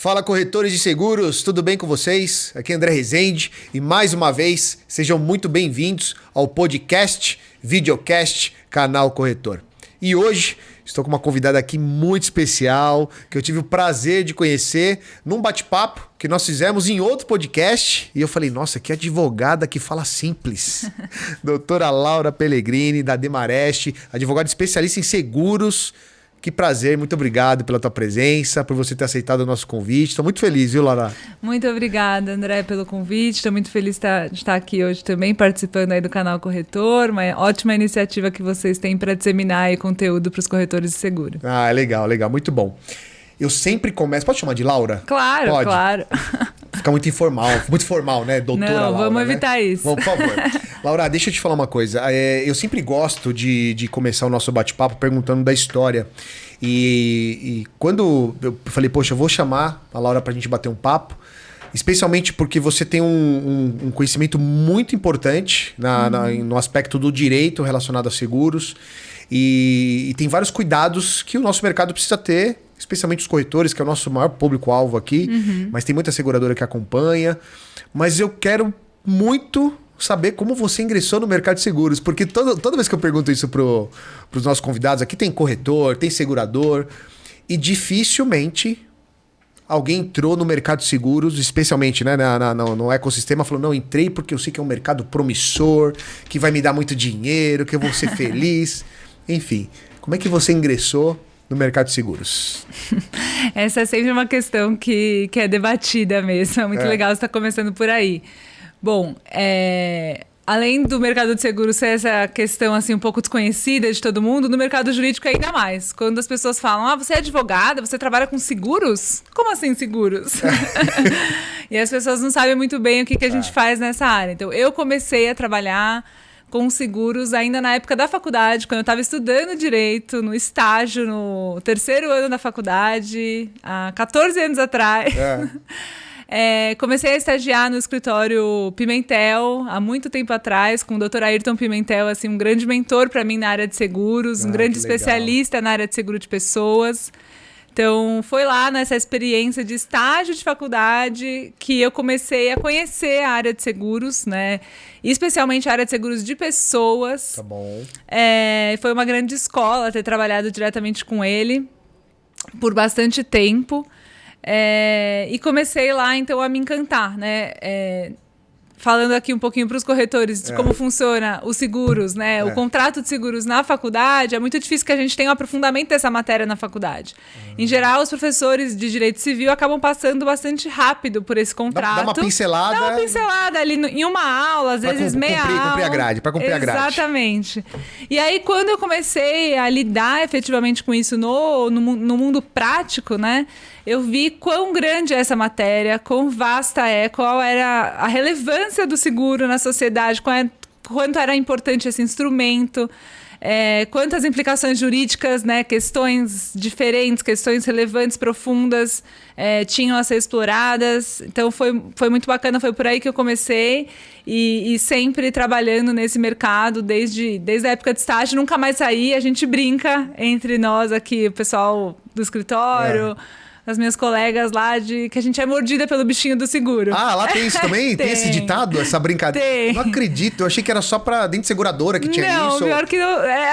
Fala, corretores de seguros, tudo bem com vocês? Aqui é André Rezende e mais uma vez sejam muito bem-vindos ao podcast, videocast, Canal Corretor. E hoje estou com uma convidada aqui muito especial, que eu tive o prazer de conhecer num bate-papo que nós fizemos em outro podcast. E eu falei, nossa, que advogada que fala simples. Doutora Laura Pellegrini, da Demarest, advogada especialista em seguros. Que prazer, muito obrigado pela tua presença, por você ter aceitado o nosso convite. Estou muito feliz, viu, Laura? Muito obrigada, André, pelo convite. Estou muito feliz de estar aqui hoje também, participando aí do Canal Corretor. Uma ótima iniciativa que vocês têm para disseminar aí conteúdo para os corretores de seguro. Ah, legal, muito bom. Eu sempre começo... Pode chamar de Laura? Claro, Pode. Claro. Fica muito formal, né? Doutora Laura. Não, vamos evitar isso. Vamos, por favor. Laura, deixa eu te falar uma coisa. Eu sempre gosto de começar o nosso bate-papo perguntando da história. E quando eu falei, poxa, eu vou chamar a Laura pra gente bater um papo, especialmente porque você tem um conhecimento muito importante no aspecto do direito relacionado a seguros. E tem vários cuidados que o nosso mercado precisa ter, especialmente os corretores, que é o nosso maior público-alvo aqui. Mas tem muita seguradora que acompanha. Mas eu quero muito saber como você ingressou no mercado de seguros, porque toda vez que eu pergunto isso para os nossos convidados, aqui tem corretor, tem segurador, e dificilmente alguém entrou no mercado de seguros, especialmente, né, no ecossistema, falou, não, entrei porque eu sei que é um mercado promissor, que vai me dar muito dinheiro, que eu vou ser feliz. Enfim, como é que você ingressou no mercado de seguros? Essa é sempre uma questão que é debatida mesmo. É muito legal você estar começando por aí. Bom, além do mercado de seguros ser essa questão assim, um pouco desconhecida de todo mundo, no mercado jurídico ainda mais. Quando as pessoas falam, você é advogada, você trabalha com seguros? Como assim seguros? E as pessoas não sabem muito bem o que a gente faz nessa área. Então, eu comecei a trabalhar com seguros ainda na época da faculdade, quando eu estava estudando Direito, no estágio, no terceiro ano da faculdade, há 14 anos atrás. Comecei a estagiar no escritório Pimentel, há muito tempo atrás, com o Dr. Ayrton Pimentel, assim, um grande mentor para mim na área de seguros, um grande especialista na área de seguro de pessoas. Então, foi lá nessa experiência de estágio de faculdade que eu comecei a conhecer a área de seguros, né? Especialmente a área de seguros de pessoas. Tá bom. Foi uma grande escola ter trabalhado diretamente com ele por bastante tempo. E comecei lá, então, a me encantar, né? Falando aqui um pouquinho para os corretores de como funciona os seguros, né? O contrato de seguros na faculdade, é muito difícil que a gente tenha um aprofundamento dessa matéria na faculdade. Em geral, os professores de direito civil acabam passando bastante rápido por esse contrato. Dá uma pincelada. Dá uma pincelada ali em uma aula, às vezes meia aula. Para cumprir a grade. Exatamente. E aí, quando eu comecei a lidar efetivamente com isso no mundo prático, né? Eu vi quão grande é essa matéria, quão vasta qual era a relevância do seguro na sociedade, quanto era importante esse instrumento, quantas implicações jurídicas, né, questões diferentes, questões relevantes, profundas, tinham a ser exploradas. Então, foi muito bacana, foi por aí que eu comecei e sempre trabalhando nesse mercado desde a época de estágio, nunca mais saí. A gente brinca entre nós aqui, o pessoal do escritório... As minhas colegas lá, que a gente é mordida pelo bichinho do seguro. Ah, lá tem isso também? Tem esse ditado, essa brincadeira? Tem. Não acredito, eu achei que era só pra dentro de seguradora que tinha isso. Não, pior que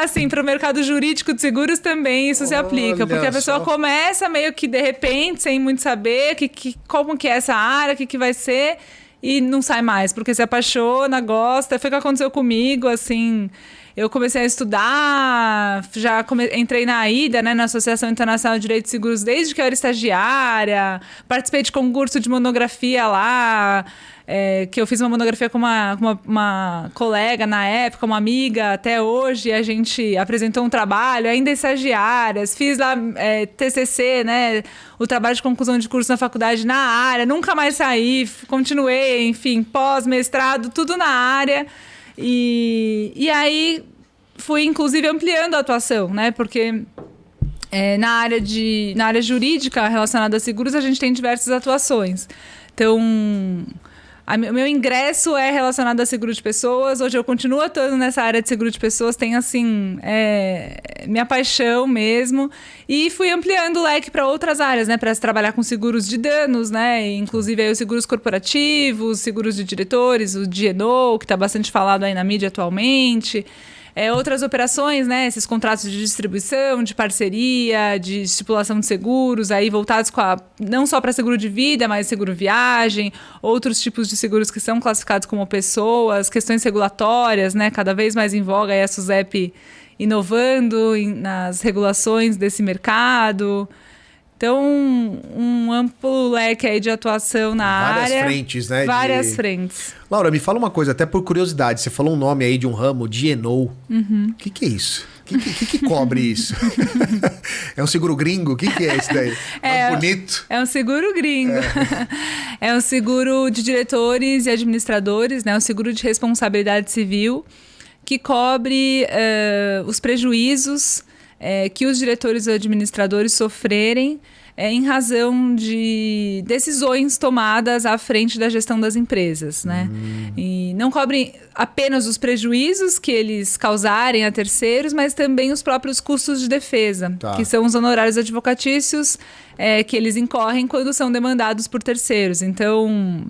assim, para o mercado jurídico de seguros também isso se aplica. Porque a pessoa começa meio que de repente, sem muito saber como que é essa área, o que vai ser, e não sai mais, porque se apaixona, gosta. Foi o que aconteceu comigo, assim... Eu comecei a estudar, entrei na AIDA, né, na Associação Internacional de Direito de Seguros, desde que eu era estagiária. Participei de concurso de monografia lá, que eu fiz uma monografia com uma colega na época, uma amiga até hoje. A gente apresentou um trabalho, ainda estagiárias. Fiz lá TCC, né, o trabalho de conclusão de curso na faculdade na área. Nunca mais saí, continuei, enfim, pós-mestrado, tudo na área. E aí fui, inclusive, ampliando a atuação, né? Porque na área jurídica relacionada a seguros, a gente tem diversas atuações. Então, O meu ingresso é relacionado a seguro de pessoas. Hoje eu continuo atuando nessa área de seguro de pessoas. Tem, assim, minha paixão mesmo. E fui ampliando o leque para outras áreas, né? Para trabalhar com seguros de danos, né? Inclusive aí os seguros corporativos, seguros de diretores, o D&O, que está bastante falado aí na mídia atualmente. Outras operações, né? Esses contratos de distribuição, de parceria, de estipulação de seguros, aí voltados não só para seguro de vida, mas seguro viagem, outros tipos de seguros que são classificados como pessoas, questões regulatórias, né? Cada vez mais em voga aí a SUSEP inovando nas regulações desse mercado. Então, um amplo leque aí de atuação na área. Várias frentes, né? Várias frentes. Laura, me fala uma coisa, até por curiosidade. Você falou um nome aí de um ramo, D&O. O que é isso? O que cobre isso? É um seguro gringo? O que é isso daí? É bonito. É um seguro gringo. É um seguro de diretores e administradores, né? Um seguro de responsabilidade civil que cobre os prejuízos que os diretores ou administradores sofrerem em razão de decisões tomadas à frente da gestão das empresas, né? E não cobrem apenas os prejuízos que eles causarem a terceiros, mas também os próprios custos de defesa, que são os honorários advocatícios que eles incorrem quando são demandados por terceiros. Então,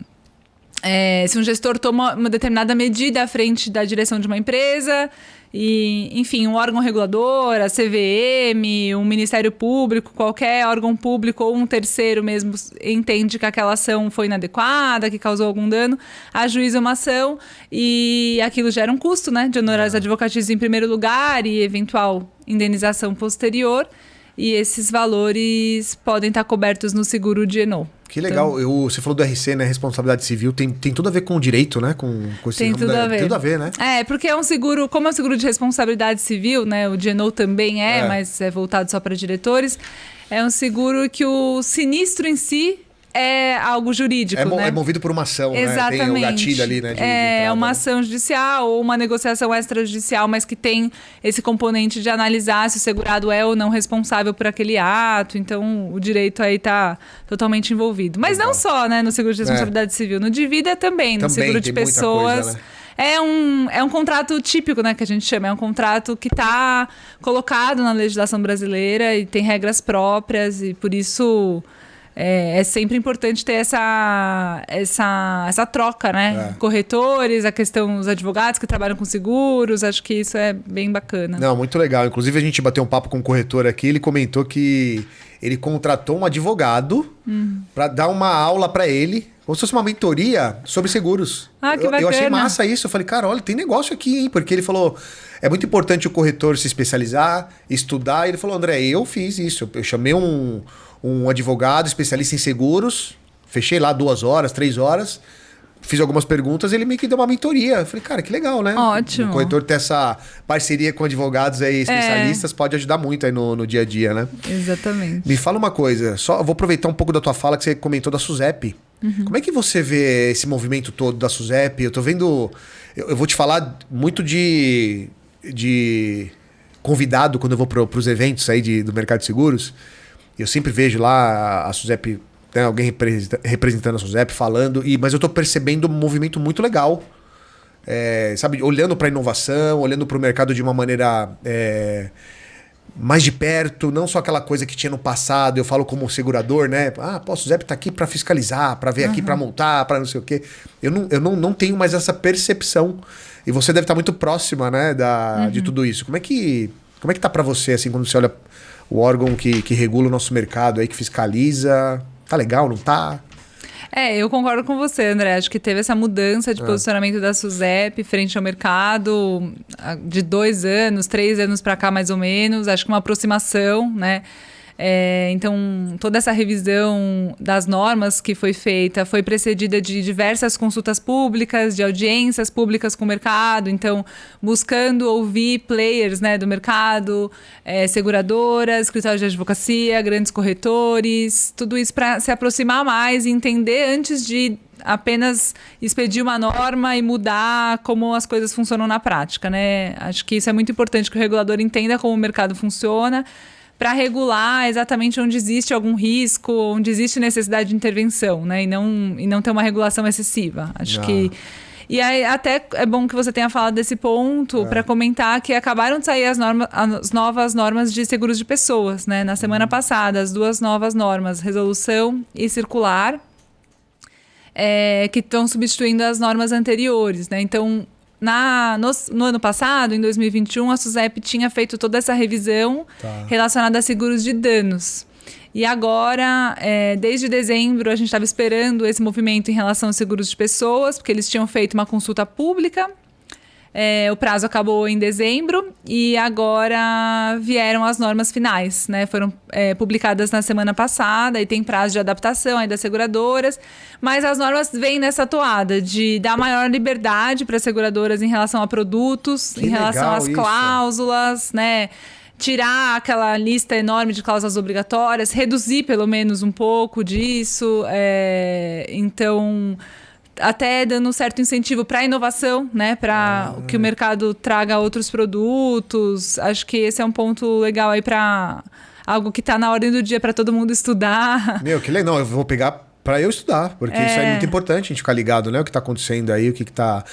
se um gestor toma uma determinada medida à frente da direção de uma empresa, e, enfim, um órgão regulador, a CVM, um Ministério Público, qualquer órgão público ou um terceiro mesmo entende que aquela ação foi inadequada, que causou algum dano, ajuiza uma ação e aquilo gera um custo, né, de honorários advocatícios em primeiro lugar e eventual indenização posterior. E esses valores podem estar cobertos no seguro D&O. Que legal. Então, você falou do RC, né? Responsabilidade civil. Tem tudo a ver com o direito, né? Com esse tem tudo a ver. Tem tudo a ver, né? Porque é um seguro... Como é um seguro de responsabilidade civil, né? O D&O também mas é voltado só para diretores. É um seguro que o sinistro em si é algo jurídico, né? É movido por uma ação, exatamente, né? Tem o gatilho ali, né? É uma ação judicial ou uma negociação extrajudicial, mas que tem esse componente de analisar se o segurado é ou não responsável por aquele ato. Então, o direito aí está totalmente envolvido. Mas não só, né? No seguro de responsabilidade civil. No de vida também. No seguro de pessoas... Coisa, né? É um contrato típico, né, que a gente chama. É um contrato que está colocado na legislação brasileira e tem regras próprias e, por isso... É sempre importante ter essa troca, né? Corretores, a questão dos advogados que trabalham com seguros, acho que isso é bem bacana. Não, muito legal. Inclusive, a gente bateu um papo com um corretor aqui, ele comentou que ele contratou um advogado para dar uma aula para ele, como se fosse uma mentoria sobre seguros. Ah, que bacana. Eu achei massa isso. Eu falei, cara, olha, tem negócio aqui, hein? Porque ele falou, é muito importante o corretor se especializar, estudar. E ele falou, André, eu fiz isso. Eu chamei um advogado especialista em seguros, fechei lá 2 horas, 3 horas, fiz algumas perguntas, ele meio que deu uma mentoria. Eu falei, cara, que legal, né? Ótimo. O corretor ter essa parceria com advogados aí, especialistas, pode ajudar muito aí no dia a dia, né? Exatamente. Me fala uma coisa, eu vou aproveitar um pouco da tua fala que você comentou da SUSEP. Como é que você vê esse movimento todo da SUSEP? Eu tô vendo, eu vou te falar muito de convidado quando eu vou para os eventos aí do mercado de seguros. Eu sempre vejo lá a SUSEP, né, alguém representando a SUSEP, falando, mas eu estou percebendo um movimento muito legal. Sabe, olhando para a inovação, olhando para o mercado de uma maneira mais de perto, não só aquela coisa que tinha no passado. Eu falo como segurador, né? A SUSEP está aqui para fiscalizar, para ver aqui, para multar, para não sei o quê. Eu não tenho mais essa percepção. E você deve estar muito próxima, né, de tudo isso. Como é que tá para você, assim, quando você olha o órgão que regula o nosso mercado aí, que fiscaliza? Tá legal, não tá? Eu concordo com você, André. Acho que teve essa mudança de posicionamento da SUSEP frente ao mercado de 2 anos, 3 anos para cá, mais ou menos. Acho que uma aproximação, né? Então, toda essa revisão das normas que foi feita foi precedida de diversas consultas públicas, de audiências públicas com o mercado. Então, buscando ouvir players, né, do mercado, seguradoras, escritórios de advocacia, grandes corretores, tudo isso para se aproximar mais e entender antes de apenas expedir uma norma e mudar como as coisas funcionam na prática, né? Acho que isso é muito importante, que o regulador entenda como o mercado funciona, para regular exatamente onde existe algum risco, onde existe necessidade de intervenção, né? E não ter uma regulação excessiva. Acho que... E aí, até é bom que você tenha falado desse ponto para comentar que acabaram de sair as novas normas de seguros de pessoas, né? Na semana passada, as 2 novas normas, resolução e circular, que estão substituindo as normas anteriores, né? Então, no ano passado, em 2021, a SUSEP tinha feito toda essa revisão relacionada a seguros de danos. E agora, desde dezembro, a gente estava esperando esse movimento em relação aos seguros de pessoas, porque eles tinham feito uma consulta pública. O prazo acabou em dezembro e agora vieram as normas finais, né? Foram publicadas na semana passada e tem prazo de adaptação aí das seguradoras. Mas as normas vêm nessa toada de dar maior liberdade para as seguradoras em relação a produtos, em relação às cláusulas, né? Tirar aquela lista enorme de cláusulas obrigatórias, reduzir pelo menos um pouco disso. Então, até dando um certo incentivo para a inovação, né? Para que o mercado traga outros produtos. Acho que esse é um ponto legal aí para algo que está na ordem do dia para todo mundo estudar. Meu, que legal. Eu vou pegar para eu estudar, porque isso é muito importante a gente ficar ligado, né? O que está acontecendo aí, o que está...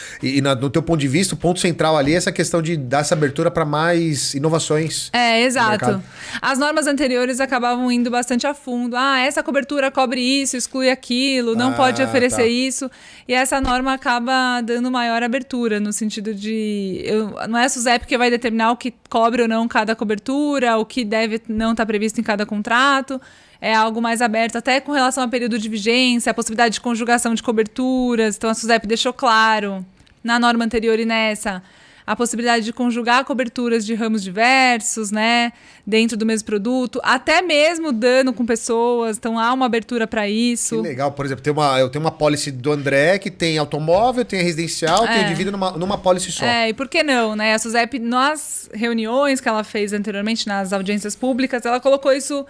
No teu ponto de vista, o ponto central ali é essa questão de dar essa abertura para mais inovações. Exato. As normas anteriores acabavam indo bastante a fundo. Essa cobertura cobre isso, exclui aquilo, não pode oferecer isso. E essa norma acaba dando maior abertura, no sentido de... não é a SUSEP que vai determinar o que cobre ou não cada cobertura, o que deve não estar previsto em cada contrato. É algo mais aberto, até com relação ao período de vigência, a possibilidade de conjugação de coberturas. Então, a SUSEP deixou claro, na norma anterior e nessa, a possibilidade de conjugar coberturas de ramos diversos, né, dentro do mesmo produto, até mesmo dano com pessoas. Então, há uma abertura para isso. Que legal. Por exemplo, eu tenho uma pólice do André que tem automóvel, tem residencial, tem dívida numa pólice só. E por que não, né? A SUSEP, nas reuniões que ela fez anteriormente, nas audiências públicas, ela colocou isso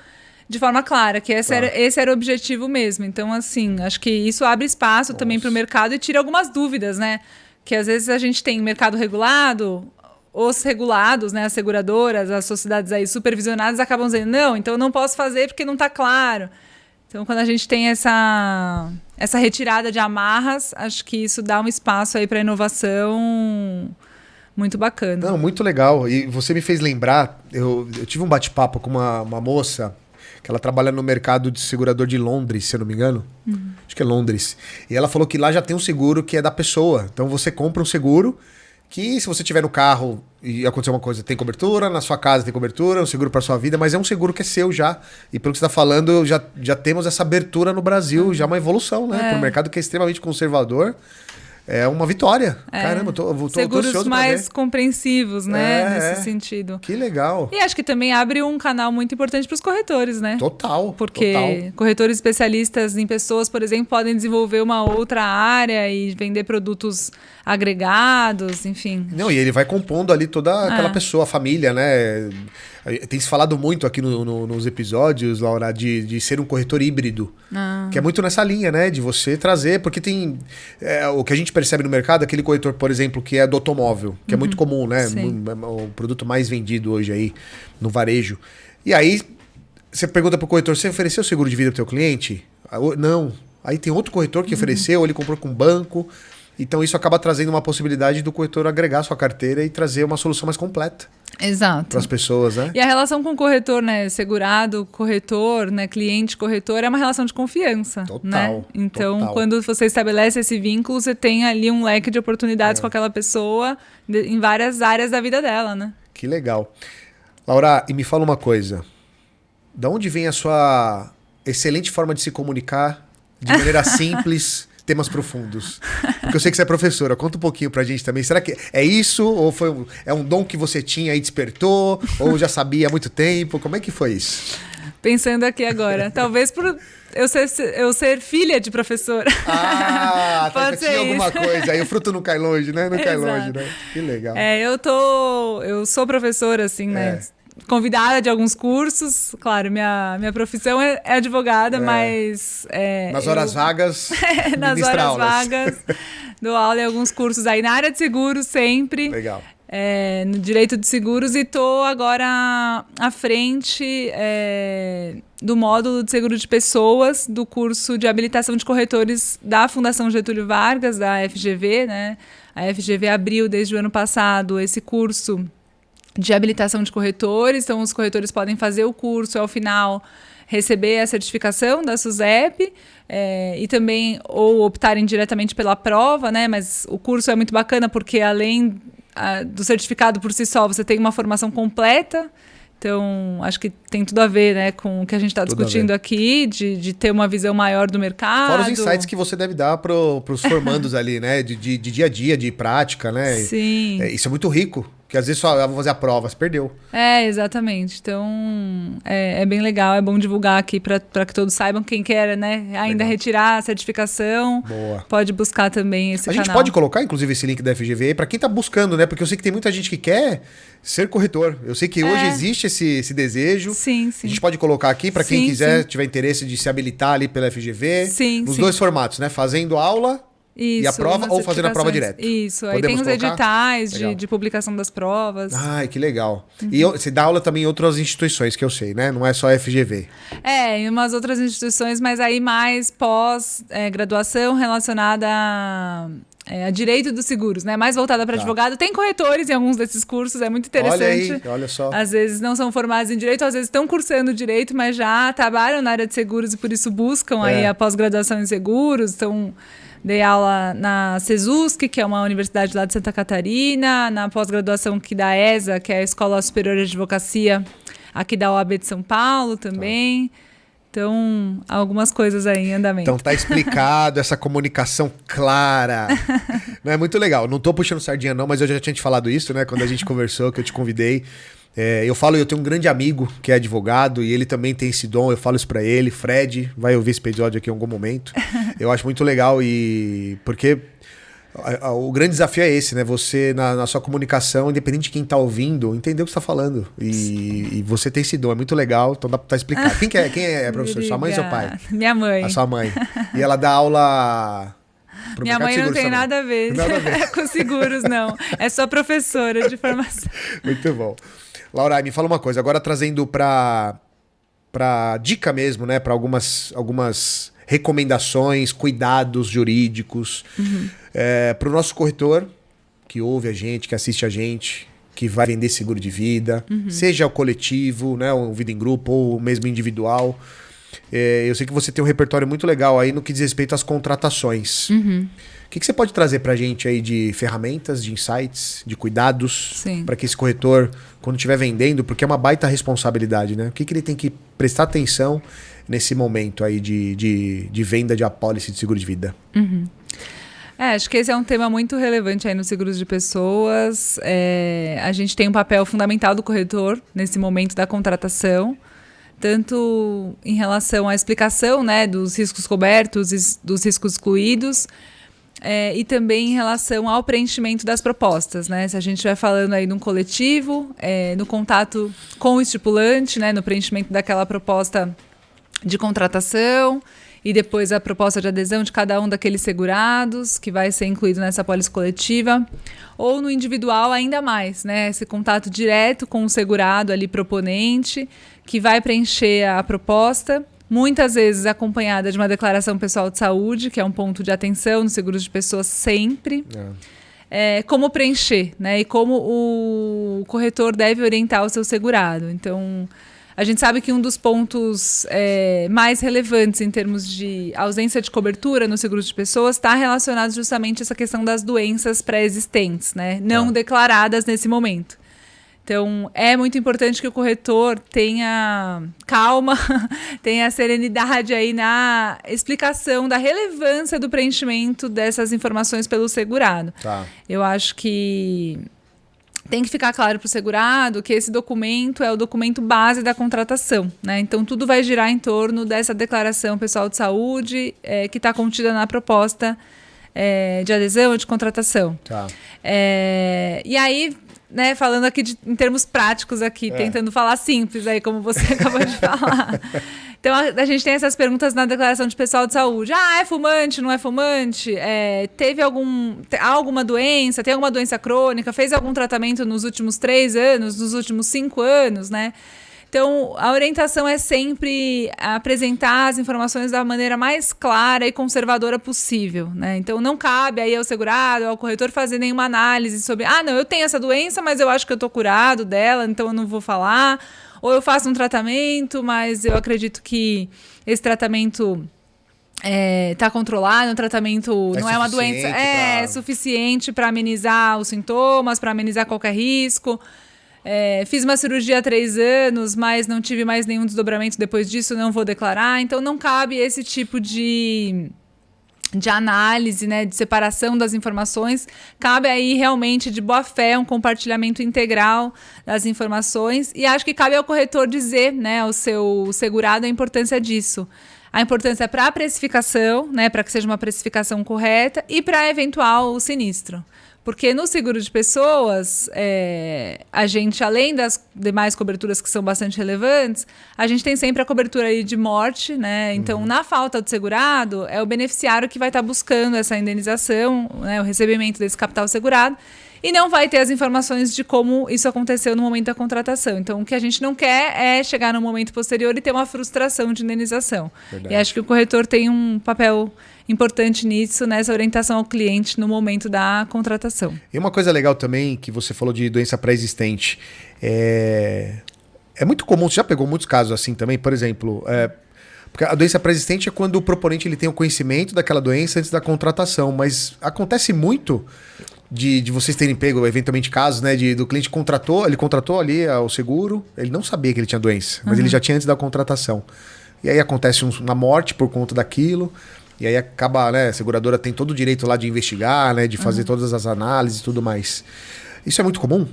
de forma clara, que esse era o objetivo mesmo. Então, assim, acho que isso abre espaço também para o mercado e tira algumas dúvidas, né? Que às vezes a gente tem mercado regulado, os regulados, né, as seguradoras, as sociedades aí supervisionadas acabam dizendo, não, então eu não posso fazer porque não está claro. Então, quando a gente tem essa retirada de amarras, acho que isso dá um espaço aí para inovação muito bacana. Não, muito legal. E você me fez lembrar, eu tive um bate-papo com uma moça que ela trabalha no mercado de segurador de Londres, se eu não me engano. Acho que é Londres. E ela falou que lá já tem um seguro que é da pessoa. Então você compra um seguro que, se você tiver no carro e acontecer uma coisa, tem cobertura, na sua casa tem cobertura, um seguro para sua vida, mas é um seguro que é seu já. E pelo que você está falando, já temos essa abertura no Brasil, já uma evolução, né? Para um mercado que é extremamente conservador. É uma vitória. Caramba, tô seguros ansioso mais compreensivos, né? Nesse sentido. Que legal. E acho que também abre um canal muito importante para os corretores, né? Total. Porque corretores especialistas em pessoas, por exemplo, podem desenvolver uma outra área e vender produtos agregados, enfim. Não, e ele vai compondo ali toda aquela pessoa, a família, né? Tem se falado muito aqui nos episódios, Laura, de ser um corretor híbrido. Que é muito nessa linha, né? De você trazer, porque tem... o que a gente percebe no mercado, aquele corretor, por exemplo, que é do automóvel, que é muito comum, né? O produto mais vendido hoje aí no varejo. E aí, você pergunta pro corretor, você ofereceu seguro de vida pro teu cliente? Não. Aí tem outro corretor que ofereceu, ele comprou com banco. Então isso acaba trazendo uma possibilidade do corretor agregar sua carteira e trazer uma solução mais completa. Exato. Para as pessoas, né? E a relação com o corretor, né? Segurado, corretor, né? Cliente, corretor, é uma relação de confiança. Total. Né? Então, quando você estabelece esse vínculo, você tem ali um leque de oportunidades com aquela pessoa em várias áreas da vida dela, né? Que legal. Laura, e me fala uma coisa. Da onde vem a sua excelente forma de se comunicar de maneira simples, temas profundos? Porque eu sei que você é professora. Conta um pouquinho pra gente também. Será que é isso? Ou é um dom que você tinha e despertou? Ou já sabia há muito tempo? Como é que foi isso? Pensando aqui agora. Talvez por eu ser filha de professora. Pode ser alguma coisa. Aí o fruto não cai longe, né? Não cai longe, né? Que legal. Eu sou professora, assim, né? Convidada de alguns cursos. Claro, minha profissão é advogada, mas... nas horas vagas, nas horas vagas, dou aula em alguns cursos aí na área de seguros sempre. Legal. no direito de seguros e estou agora à frente do módulo de seguro de pessoas do curso de habilitação de corretores da Fundação Getúlio Vargas, da FGV, né? A FGV abriu desde o ano passado esse curso de habilitação de corretores, então os corretores podem fazer o curso, ao final receber a certificação da SUSEP e também ou optarem diretamente pela prova, né? Mas o curso é muito bacana porque além do certificado por si só, você tem uma formação completa. Então, acho que tem tudo a ver, né, com o que a gente está discutindo aqui, de ter uma visão maior do mercado. Fora os insights que você deve dar para os formandos ali, né, de dia a dia, de prática, né? Sim. Isso é muito rico, porque às vezes só vou fazer a prova, você perdeu. Exatamente. Então, é bem legal, é bom divulgar aqui para que todos saibam. Quem quer, né, ainda retirar a certificação, pode buscar também esse canal. A gente pode colocar, inclusive, esse link da FGV para quem está buscando, né? Porque eu sei que tem muita gente que quer ser corretor. Eu sei que hoje existe esse desejo. Sim. A gente pode colocar aqui para quem quiser, tiver interesse de se habilitar ali pela FGV. Nos dois formatos, né? Fazendo aula... Isso, e a prova ou fazendo a prova direto? Isso, aí tem os editais de publicação das provas. Ai, que legal. E você dá aula também em outras instituições que eu sei, né? Não é só a FGV. Em umas outras instituições, mas aí mais pós-graduação relacionada a direito dos seguros, né? Mais voltada para advogado. Tem corretores em alguns desses cursos, é muito interessante. Olha aí, olha só. Às vezes não são formados em direito, às vezes estão cursando direito, mas já trabalham na área de seguros e por isso buscam aí a pós-graduação em seguros. Então... Dei aula na CESUSC, que é uma universidade lá de Santa Catarina, na pós-graduação aqui da ESA, que é a Escola Superior de Advocacia, aqui da OAB de São Paulo também. Então, algumas coisas aí em andamento. Então tá explicado essa comunicação clara. Não é muito legal. Não tô puxando sardinha não, mas eu já tinha te falado isso, né? Quando a gente conversou, que eu te convidei. Eu tenho um grande amigo que é advogado e ele também tem esse dom, eu falo isso pra ele, Fred, vai ouvir esse episódio aqui em algum momento. Eu acho muito legal porque o grande desafio é esse, né? Você, na sua comunicação, independente de quem tá ouvindo, entender o que você tá falando. E você tem esse dom, é muito legal, então dá pra explicar. Quem é professor? Sua mãe ou seu pai? Minha mãe. A sua mãe. E ela dá aula... Minha mãe não tem nada a ver com seguros, não. É só professora de formação. Muito bom. Laura, me fala uma coisa, agora trazendo para dica mesmo, né, para algumas recomendações, cuidados jurídicos, para o nosso corretor que ouve a gente, que assiste a gente, que vai vender seguro de vida, seja o coletivo, né, o vida em grupo ou mesmo individual. Eu sei que você tem um repertório muito legal aí no que diz respeito às contratações. O que você pode trazer pra gente aí de ferramentas, de insights, de cuidados para que esse corretor, quando estiver vendendo, porque é uma baita responsabilidade, né? O que ele tem que prestar atenção nesse momento aí de venda de apólice de seguro de vida? Acho que esse é um tema muito relevante aí nos seguros de pessoas. A gente tem um papel fundamental do corretor nesse momento da contratação, tanto em relação à explicação, né, dos riscos cobertos e dos riscos excluídos, e também em relação ao preenchimento das propostas, né? Se a gente estiver falando aí num coletivo, no contato com o estipulante, né, no preenchimento daquela proposta de contratação e depois a proposta de adesão de cada um daqueles segurados, que vai ser incluído nessa apólice coletiva, ou no individual ainda mais, né? Esse contato direto com o segurado ali proponente, que vai preencher a proposta, muitas vezes acompanhada de uma declaração pessoal de saúde, que é um ponto de atenção nos seguros de pessoas sempre. Como preencher, né? E como o corretor deve orientar o seu segurado. Então, a gente sabe que um dos pontos mais relevantes em termos de ausência de cobertura nos seguros de pessoas está relacionado justamente a essa questão das doenças pré-existentes, né? Não declaradas nesse momento. Então, é muito importante que o corretor tenha calma, tenha serenidade aí na explicação da relevância do preenchimento dessas informações pelo segurado. Eu acho que tem que ficar claro para o segurado que esse documento é o documento base da contratação, né? Então, tudo vai girar em torno dessa declaração pessoal de saúde que está contida na proposta de adesão ou de contratação. E aí... né, falando aqui em termos práticos aqui, tentando falar simples aí, como você acabou de falar. Então, a gente tem essas perguntas na declaração de pessoal de saúde. Ah, é fumante, não é fumante? Teve alguma doença? Tem alguma doença crônica? Fez algum tratamento nos últimos 3 anos? Nos últimos 5 anos, né? Então, a orientação é sempre apresentar as informações da maneira mais clara e conservadora possível, né? Então, não cabe aí ao segurado, ao corretor fazer nenhuma análise sobre não, eu tenho essa doença, mas eu acho que eu tô curado dela, então eu não vou falar. Ou eu faço um tratamento, mas eu acredito que esse tratamento está controlado, o tratamento não é uma doença, é suficiente para amenizar os sintomas, para amenizar qualquer risco. Fiz uma cirurgia há 3 anos, mas não tive mais nenhum desdobramento depois disso, não vou declarar. Então, não cabe esse tipo de análise, né, de separação das informações. Cabe aí realmente de boa fé um compartilhamento integral das informações, e acho que cabe ao corretor dizer, né, ao seu segurado a importância disso. A importância para a precificação, né, para que seja uma precificação correta, e para eventual sinistro. Porque no seguro de pessoas, a gente, além das demais coberturas que são bastante relevantes, a gente tem sempre a cobertura aí de morte, né? Então, na falta do segurado, é o beneficiário que vai estar buscando essa indenização, né? O recebimento desse capital segurado, e não vai ter as informações de como isso aconteceu no momento da contratação. Então, o que a gente não quer é chegar no momento posterior e ter uma frustração de indenização. Verdade. E acho que o corretor tem um papel importante nisso, nessa orientação ao cliente no momento da contratação. E uma coisa legal também, que você falou de doença pré-existente, é muito comum, você já pegou muitos casos assim também, por exemplo, porque a doença pré-existente é quando o proponente ele tem o conhecimento daquela doença antes da contratação, mas acontece muito de vocês terem pego eventualmente casos, né, do cliente ele contratou ali o seguro, ele não sabia que ele tinha doença, mas ele já tinha antes da contratação. E aí acontece uma morte por conta daquilo. E aí acaba, né, a seguradora tem todo o direito lá de investigar, né, de fazer todas as análises e tudo mais. Isso é muito comum?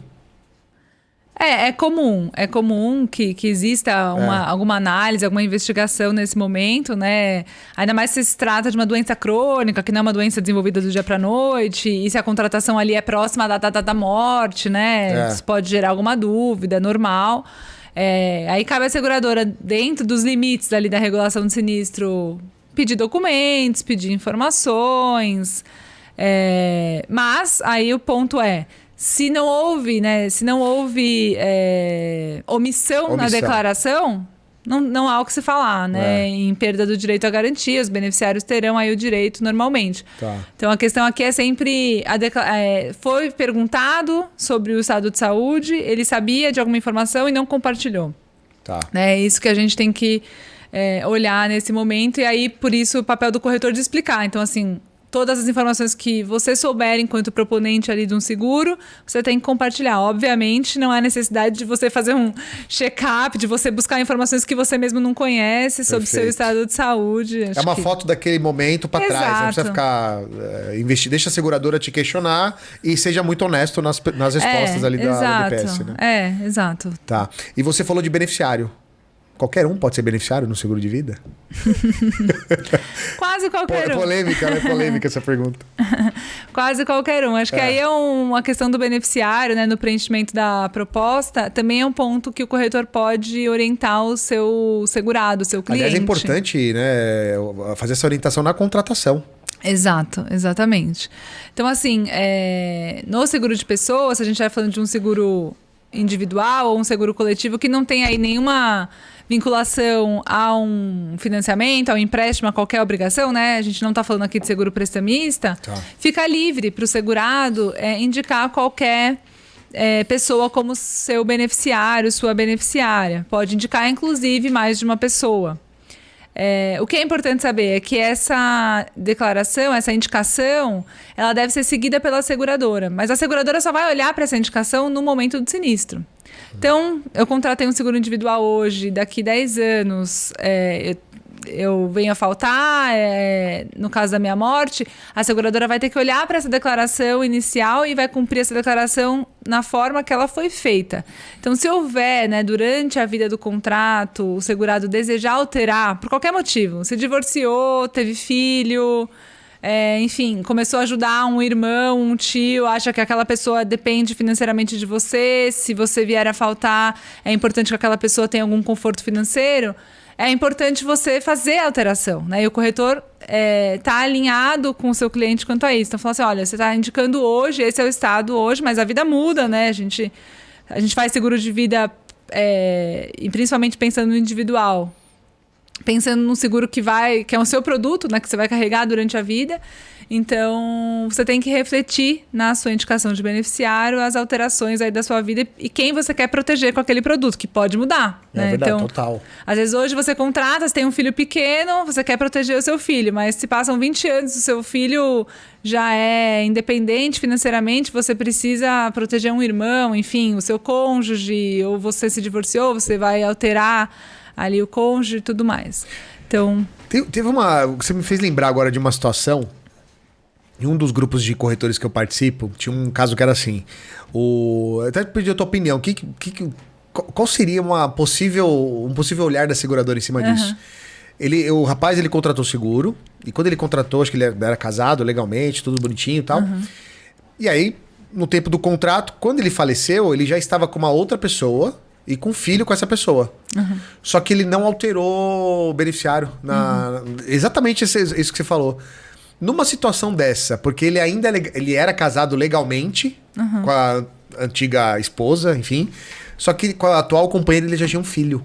É comum. É comum que exista alguma análise, alguma investigação nesse momento, né? Ainda mais se se trata de uma doença crônica, que não é uma doença desenvolvida do dia para a noite, e se a contratação ali é próxima da data da morte, né? Isso pode gerar alguma dúvida, é normal. Aí cabe à seguradora, dentro dos limites ali da regulação do sinistro, pedir documentos, pedir informações, mas aí o ponto se não houve, né, omissão na declaração, não há o que se falar, né? Em perda do direito à garantia, os beneficiários terão aí o direito normalmente. Tá. Então a questão aqui é sempre foi perguntado sobre o estado de saúde, ele sabia de alguma informação e não compartilhou. Tá. É isso que a gente tem que olhar nesse momento, e aí, por isso, o papel do corretor de explicar. Então, assim, todas as informações que você souber enquanto proponente ali de um seguro, você tem que compartilhar. Obviamente, não há necessidade de você fazer um check-up, de você buscar informações que você mesmo não conhece sobre o seu estado de saúde. É uma foto daquele momento para trás, não precisa ficar deixa a seguradora te questionar e seja muito honesto nas respostas ali da DPS, né? Exato. Tá. E você falou de beneficiário. Qualquer um pode ser beneficiário no seguro de vida? Quase qualquer um. Polêmica, né? Polêmica essa pergunta. Quase qualquer um. Acho que aí é uma questão do beneficiário, né? No preenchimento da proposta, também é um ponto que o corretor pode orientar o seu segurado, o seu cliente. Aliás, é importante, né, fazer essa orientação na contratação. Exato, exatamente. Então, assim, no seguro de pessoas, se a gente vai falando de um seguro individual ou um seguro coletivo que não tem aí nenhuma vinculação a um financiamento, a um empréstimo, a qualquer obrigação, né? A gente não está falando aqui de seguro prestamista. Tá. Fica livre para o segurado indicar qualquer pessoa como seu beneficiário, sua beneficiária. Pode indicar, inclusive, mais de uma pessoa. O que é importante saber é que essa declaração, essa indicação, ela deve ser seguida pela seguradora. Mas a seguradora só vai olhar para essa indicação no momento do sinistro. Então, eu contratei um seguro individual hoje, daqui 10 anos eu venho a faltar, no caso da minha morte, a seguradora vai ter que olhar para essa declaração inicial e vai cumprir essa declaração na forma que ela foi feita. Então, se houver, né, durante a vida do contrato, o segurado desejar alterar, por qualquer motivo, se divorciou, teve filho, enfim, começou a ajudar um irmão, um tio, acha que aquela pessoa depende financeiramente de você, se você vier a faltar, é importante que aquela pessoa tenha algum conforto financeiro, é importante você fazer a alteração, né? E o corretor tá alinhado com o seu cliente quanto a isso. Então, fala assim, olha, você está indicando hoje, esse é o estado hoje, mas a vida muda, né? A gente faz seguro de vida, e principalmente pensando no individual. Pensando num seguro que é o seu produto, né? Que você vai carregar durante a vida. Então, você tem que refletir na sua indicação de beneficiário as alterações aí da sua vida e quem você quer proteger com aquele produto, que pode mudar. Né? Verdade, então, total. Às vezes hoje você contrata, você tem um filho pequeno, você quer proteger o seu filho, mas se passam 20 anos, o seu filho já é independente financeiramente, você precisa proteger um irmão, enfim, o seu cônjuge, ou você se divorciou, você vai alterar ali o cônjuge e tudo mais. Então... Teve você me fez lembrar agora de uma situação. Em um dos grupos de corretores que eu participo, tinha um caso que era assim. Eu até pedi a tua opinião. Qual seria um possível olhar da seguradora em cima disso? O rapaz, ele contratou seguro. E quando ele contratou, acho que ele era casado legalmente, tudo bonitinho e tal. E aí, no tempo do contrato, quando ele faleceu, ele já estava com uma outra pessoa e com um filho com essa pessoa. Só que ele não alterou o beneficiário. Exatamente isso que você falou. Numa situação dessa, porque ele era casado legalmente com a antiga esposa, enfim, só que com a atual companheira ele já tinha um filho.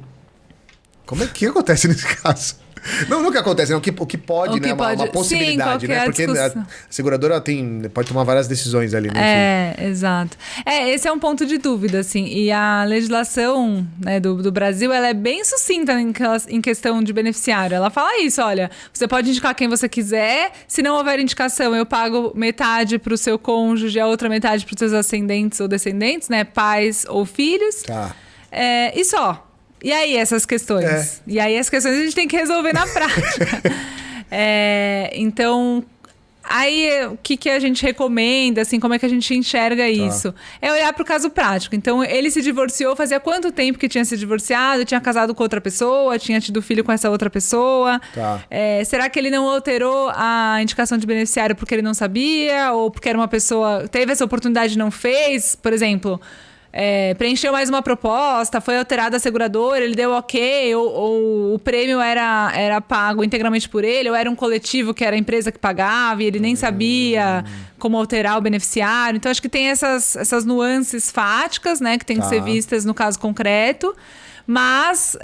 Como é que acontece nesse caso? Não o que acontece, o que pode, né? Uma possibilidade, sim, né? Porque a seguradora pode tomar várias decisões ali, né? Exato. Esse é um ponto de dúvida, assim. E a legislação, né, do Brasil, ela é bem sucinta em questão de beneficiário. Ela fala isso, olha, você pode indicar quem você quiser, se não houver indicação, eu pago metade para o seu cônjuge, a outra metade para os seus ascendentes ou descendentes, né? Pais ou filhos. Tá. E só. E aí, essas questões? E aí, as questões a gente tem que resolver na prática. Então, aí, o que a gente recomenda, assim, como é que a gente enxerga isso? É olhar para o caso prático. Então, ele se divorciou, fazia quanto tempo que tinha se divorciado? Tinha casado com outra pessoa? Tinha tido filho com essa outra pessoa? Será que ele não alterou a indicação de beneficiário porque ele não sabia? Ou porque era uma pessoa... Teve essa oportunidade e não fez? Por exemplo... preencheu mais uma proposta, foi alterada a seguradora, ele deu ok, ou o prêmio era pago integralmente por ele, ou era um coletivo que era a empresa que pagava e ele nem sabia como alterar o beneficiário. Então, acho que tem essas nuances fáticas, né, que tem que ser vistas no caso concreto. Mas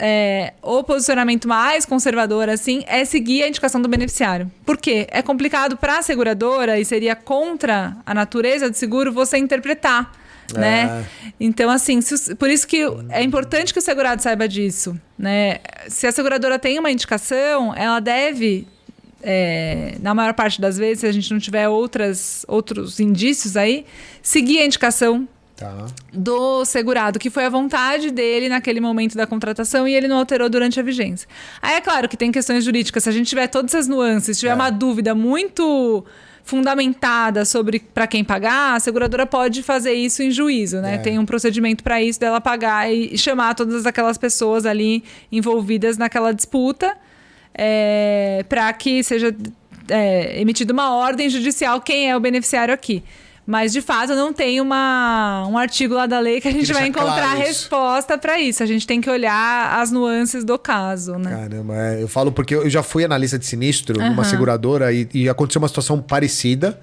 o posicionamento mais conservador, assim, é seguir a indicação do beneficiário. Por quê? É complicado para a seguradora e seria contra a natureza do seguro você interpretar. Né? Então, assim, por isso que é importante que o segurado saiba disso, né? Se a seguradora tem uma indicação, ela deve, na maior parte das vezes, se a gente não tiver outros indícios aí, seguir a indicação do segurado, que foi a vontade dele naquele momento da contratação e ele não alterou durante a vigência. Aí é claro que tem questões jurídicas, se a gente tiver todas essas nuances, tiver uma dúvida muito fundamentada sobre para quem pagar, a seguradora pode fazer isso em juízo, né? Tem um procedimento para isso, dela pagar e chamar todas aquelas pessoas ali envolvidas naquela disputa, para que seja emitida uma ordem judicial quem é o beneficiário aqui. Mas, de fato, não tem um artigo lá da lei que a gente vai encontrar resposta para isso. A gente tem que olhar as nuances do caso, né? Caramba, eu falo porque eu já fui analista de sinistro numa seguradora e aconteceu uma situação parecida.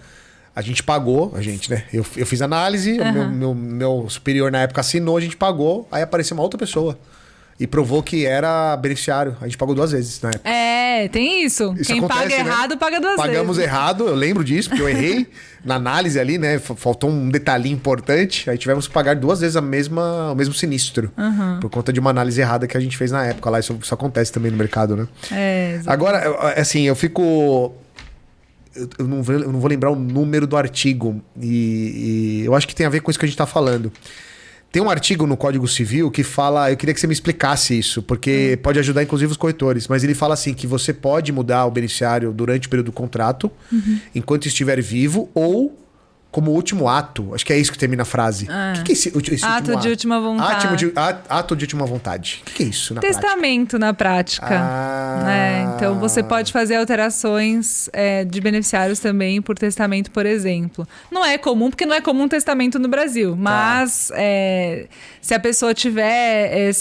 A gente pagou, né? Eu fiz análise, meu superior na época assinou, a gente pagou, aí apareceu uma outra pessoa. E provou que era beneficiário. A gente pagou 2 vezes na época. Tem isso. Quem acontece, paga errado, paga 2 vezes. Pagamos errado, eu lembro disso, porque eu errei na análise ali, né? Faltou um detalhinho importante. Aí tivemos que pagar 2 vezes o mesmo sinistro. Por conta de uma análise errada que a gente fez na época lá. Isso acontece também no mercado, né? Agora, assim, eu fico... Eu não vou lembrar o número do artigo. E eu acho que tem a ver com isso que a gente tá falando. Tem um artigo no Código Civil que fala... Eu queria que você me explicasse isso, porque pode ajudar inclusive os corretores. Mas ele fala assim, que você pode mudar o beneficiário durante o período do contrato, enquanto estiver vivo, ou como último ato. Acho que é isso que termina a frase. O que é esse ato de última vontade. Ato de última vontade. O que é isso na Testamento na prática. Né? Então, você pode fazer alterações de beneficiários também por testamento, por exemplo. Não é comum, porque não é comum testamento no Brasil. Mas se a pessoa tiver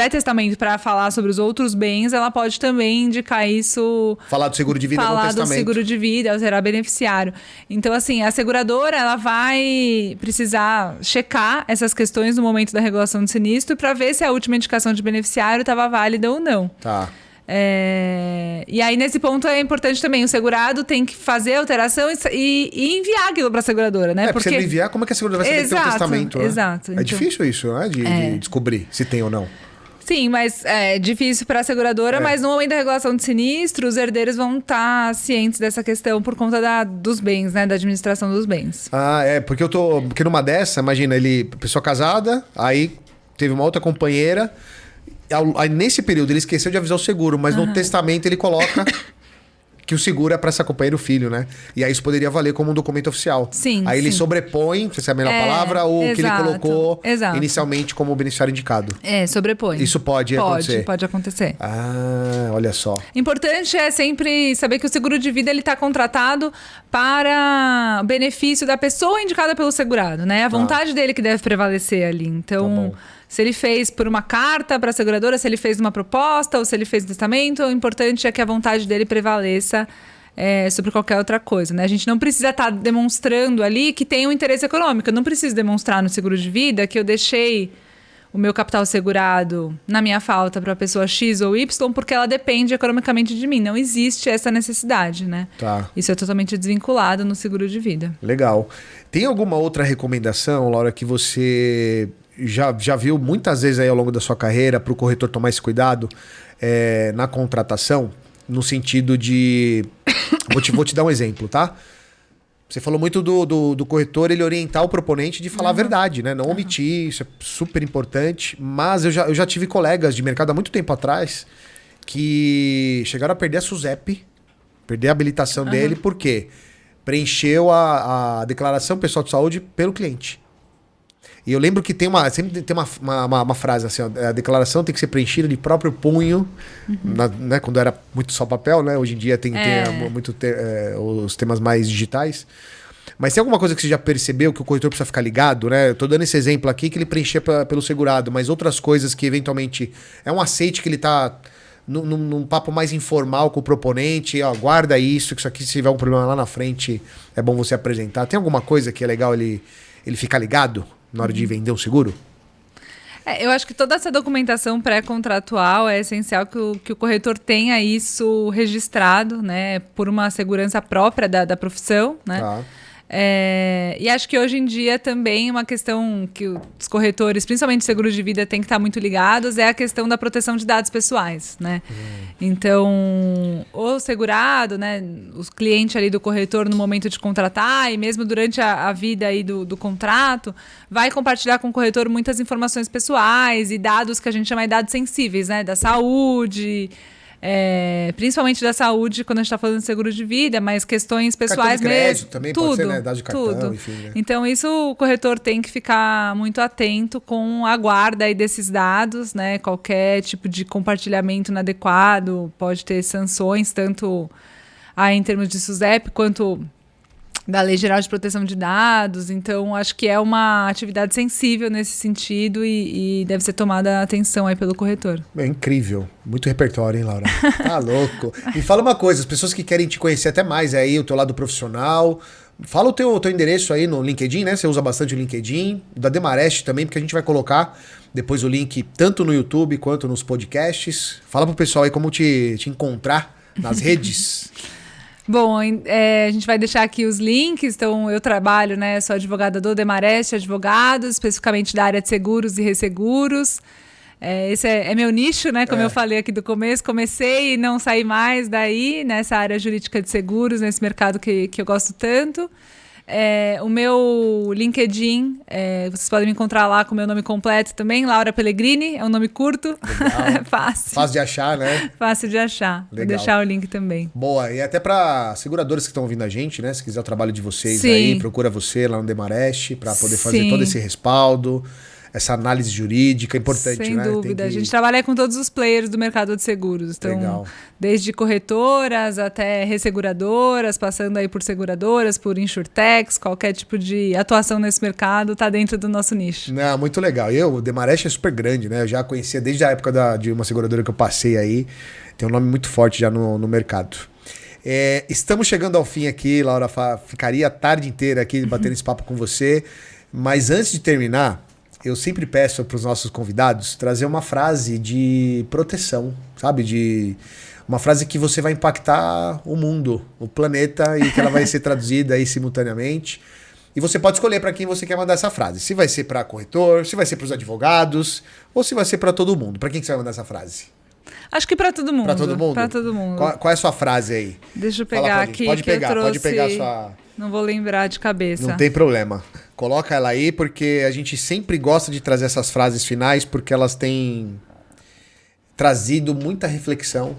testamento para falar sobre os outros bens, ela pode também indicar isso. Falar do seguro de vida no testamento. Falar do seguro de vida, alterar beneficiário. Então, assim, a seguradora, ela vai precisar checar essas questões no momento da regulação do sinistro para ver se a última indicação de beneficiário estava válida ou não. Tá. E aí, nesse ponto, é importante também. O segurado tem que fazer a alteração e enviar aquilo para a seguradora, né? Porque se ele enviar, como é que a seguradora vai saber que tem um testamento? Né? Exato. É difícil isso, né? De descobrir se tem ou não. Sim, mas é difícil para a seguradora, mas no momento da regulação de sinistro, os herdeiros vão estar cientes dessa questão por conta dos bens, né? Da administração dos bens. Porque numa dessa, imagina, pessoa casada, aí teve uma outra companheira, aí nesse período ele esqueceu de avisar o seguro, mas no testamento ele coloca que o seguro é para essa companheira e o filho, né? E aí isso poderia valer como um documento oficial. Sim. Aí ele sobrepõe, não sei se é a melhor palavra, o que ele colocou inicialmente como beneficiário indicado. Sobrepõe. Isso pode acontecer. Pode acontecer. Olha só. Importante é sempre saber que o seguro de vida ele está contratado para benefício da pessoa indicada pelo segurado, né? A vontade dele que deve prevalecer ali. Então, se ele fez por uma carta para a seguradora, se ele fez uma proposta ou se ele fez um testamento, o importante é que a vontade dele prevaleça sobre qualquer outra coisa, né? A gente não precisa estar demonstrando ali que tem um interesse econômico. Eu não preciso demonstrar no seguro de vida que eu deixei o meu capital segurado na minha falta para a pessoa X ou Y porque ela depende economicamente de mim. Não existe essa necessidade, né? Tá. Isso é totalmente desvinculado no seguro de vida. Legal. Tem alguma outra recomendação, Laura, que você já viu muitas vezes aí ao longo da sua carreira para o corretor tomar esse cuidado na contratação? No sentido de... vou te dar um exemplo, tá? Você falou muito do corretor ele orientar o proponente de falar a verdade, né? Não omitir, isso é super importante. Mas eu já tive colegas de mercado há muito tempo atrás que chegaram a perder a SUSEP, perder a habilitação dele, porque preencheu a declaração pessoal de saúde pelo cliente. E eu lembro que sempre tem uma frase assim, ó, a declaração tem que ser preenchida de próprio punho, né, quando era muito só papel, né? Hoje em dia tem os temas mais digitais. Mas tem alguma coisa que você já percebeu que o corretor precisa ficar ligado, né? Eu tô dando esse exemplo aqui que ele preenchia pelo segurado, mas outras coisas que eventualmente é um aceite que ele tá num papo mais informal com o proponente, ó, guarda isso, que isso aqui se tiver um problema lá na frente é bom você apresentar. Tem alguma coisa que é legal ele ficar ligado na hora de vender um seguro? Eu acho que toda essa documentação pré-contratual é essencial que o corretor tenha isso registrado, né, por uma segurança própria da profissão, né? Tá. E acho que hoje em dia também uma questão que os corretores, principalmente seguros de vida, têm que estar muito ligados é a questão da proteção de dados pessoais, né? Então, o segurado, né, o cliente ali do corretor no momento de contratar e mesmo durante a vida aí do contrato, vai compartilhar com o corretor muitas informações pessoais e dados que a gente chama de dados sensíveis, né? Da saúde... principalmente da saúde quando a gente está falando de seguro de vida, mas questões pessoais cartão de crédito mesmo. Também tudo, pode ser, né? Dados de cartão, tudo. Enfim, né? Então isso o corretor tem que ficar muito atento com a guarda aí desses dados, né? Qualquer tipo de compartilhamento inadequado pode ter sanções, tanto aí em termos de SUSEP quanto da Lei Geral de Proteção de Dados. Então, acho que é uma atividade sensível nesse sentido e deve ser tomada atenção aí pelo corretor. É incrível. Muito repertório, hein, Laura? Tá louco. Me fala uma coisa, as pessoas que querem te conhecer até mais aí, o teu lado profissional, fala o teu endereço aí no LinkedIn, né? Você usa bastante o LinkedIn, da Demarest também, porque a gente vai colocar depois o link tanto no YouTube quanto nos podcasts. Fala pro pessoal aí como te encontrar nas redes. Bom, a gente vai deixar aqui os links. Então, eu trabalho, né? Sou advogada do Demarest Advogados, especificamente da área de seguros e resseguros. Esse é meu nicho, né? Como eu falei aqui do começo. Comecei e não saí mais daí, nessa área jurídica de seguros, nesse mercado que eu gosto tanto. O meu LinkedIn, vocês podem me encontrar lá com o meu nome completo também, Laura Pellegrini, é um nome curto. É fácil. Fácil de achar, né? Fácil de achar. Legal. Vou deixar o link também. Boa, e até para seguradoras que estão ouvindo a gente, né? Se quiser o trabalho de vocês Sim. aí, procura você lá no Demarest para poder fazer Sim. todo esse respaldo, essa análise jurídica, importante, Sem né? dúvida. Tem que... A gente trabalha com todos os players do mercado de seguros. Então, Legal. desde corretoras até resseguradoras, passando aí por seguradoras, por insurtechs, qualquer tipo de atuação nesse mercado está dentro do nosso nicho. Não, muito legal. E o Demarest é super grande, né? Eu já conhecia desde a época de uma seguradora que eu passei aí. Tem um nome muito forte já no mercado. Estamos chegando ao fim aqui, Laura. Ficaria a tarde inteira aqui batendo esse papo com você. Mas antes de terminar, eu sempre peço para os nossos convidados trazer uma frase de proteção, sabe? Uma frase que você vai impactar o mundo, o planeta, e que ela vai ser traduzida aí simultaneamente. E você pode escolher para quem você quer mandar essa frase. Se vai ser para corretor, se vai ser para os advogados, ou se vai ser para todo mundo. Para quem que você vai mandar essa frase? Acho que para todo mundo. Para todo mundo? Para todo mundo. Qual é a sua frase aí? Deixa eu pegar aqui. Pode pegar a sua... Não vou lembrar de cabeça. Não tem problema. Coloca ela aí, porque a gente sempre gosta de trazer essas frases finais, porque elas têm trazido muita reflexão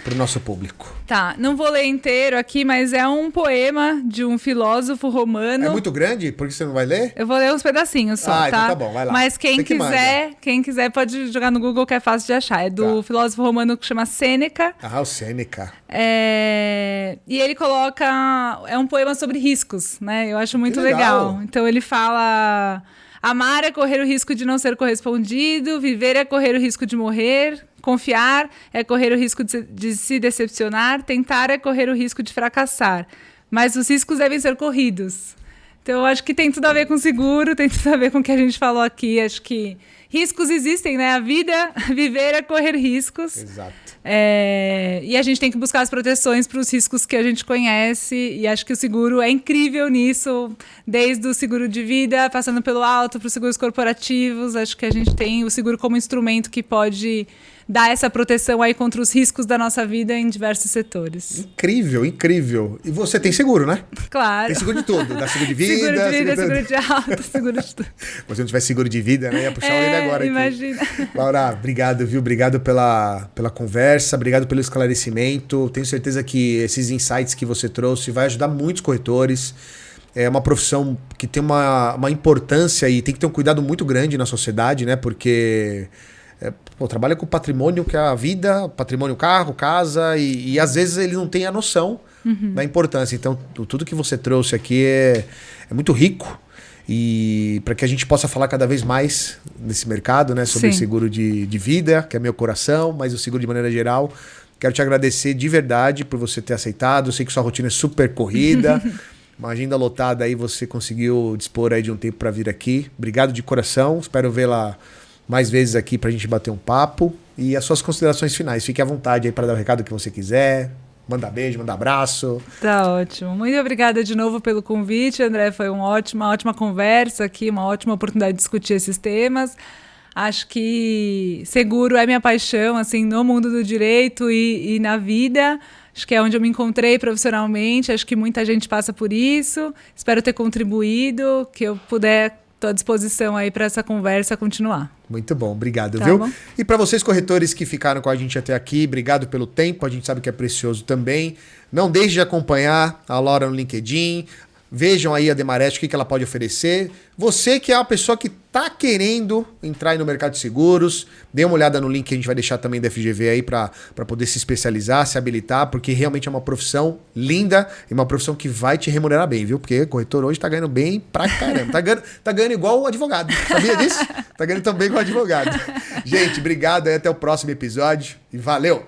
para o nosso público. Tá, não vou ler inteiro aqui, mas é um poema de um filósofo romano. É muito grande? Por que você não vai ler? Eu vou ler uns pedacinhos só, tá? Então tá bom, vai lá. Mas quem quiser pode jogar no Google, que é fácil de achar. É do filósofo romano que chama Sêneca. O Sêneca. E ele coloca... É um poema sobre riscos, né? Eu acho muito legal. Então ele fala... Amar é correr o risco de não ser correspondido, viver é correr o risco de morrer, confiar é correr o risco de se decepcionar, tentar é correr o risco de fracassar. Mas os riscos devem ser corridos. Então, eu acho que tem tudo a ver com seguro, tem tudo a ver com o que a gente falou aqui. Acho que riscos existem, né? A vida, viver é correr riscos. Exato. E a gente tem que buscar as proteções para os riscos que a gente conhece, e acho que o seguro é incrível nisso, desde o seguro de vida, passando pelo alto, para os seguros corporativos. Acho que a gente tem o seguro como instrumento que pode dar essa proteção aí contra os riscos da nossa vida em diversos setores. Incrível, incrível. E você tem seguro, né? Claro. Tem seguro de tudo, dá seguro de vida, seguro de auto, seguro de tudo. Se não tivesse seguro de vida, né? Ia puxar o orelha agora. Imagina. Aqui. Laura, obrigado, viu? Obrigado pela conversa, obrigado pelo esclarecimento. Tenho certeza que esses insights que você trouxe vai ajudar muitos corretores. É uma profissão que tem uma importância e tem que ter um cuidado muito grande na sociedade, né? Porque trabalha com patrimônio, que é a vida, patrimônio, carro, casa, e às vezes ele não tem a noção da importância. Então, tudo que você trouxe aqui é muito rico, e para que a gente possa falar cada vez mais nesse mercado, né? Sobre seguro de vida, que é meu coração, mas o seguro de maneira geral. Quero te agradecer de verdade por você ter aceitado. Eu sei que sua rotina é super corrida. Uma agenda lotada aí, você conseguiu dispor aí de um tempo para vir aqui. Obrigado de coração. Espero vê-la mais vezes aqui pra gente bater um papo. E as suas considerações finais. Fique à vontade aí para dar o recado que você quiser. Manda beijo, manda abraço. Tá ótimo. Muito obrigada de novo pelo convite, André. Foi uma ótima conversa aqui, uma ótima oportunidade de discutir esses temas. Acho que seguro é minha paixão, assim, no mundo do direito e na vida. Acho que é onde eu me encontrei profissionalmente. Acho que muita gente passa por isso. Espero ter contribuído, que eu puder... Estou à disposição aí para essa conversa continuar. Muito bom, obrigado, viu? Bom. E para vocês corretores que ficaram com a gente até aqui, obrigado pelo tempo, a gente sabe que é precioso também. Não deixe de acompanhar a Laura no LinkedIn, vejam aí a Demarest, o que ela pode oferecer. Você que é uma pessoa que está querendo entrar aí no mercado de seguros, dê uma olhada no link que a gente vai deixar também da FGV aí para poder se especializar, se habilitar, porque realmente é uma profissão linda e uma profissão que vai te remunerar bem, viu? Porque corretor hoje está ganhando bem pra caramba. Tá ganhando igual o advogado, sabia disso? Tá ganhando tão bem igual o advogado. Gente, obrigado aí, até o próximo episódio e valeu!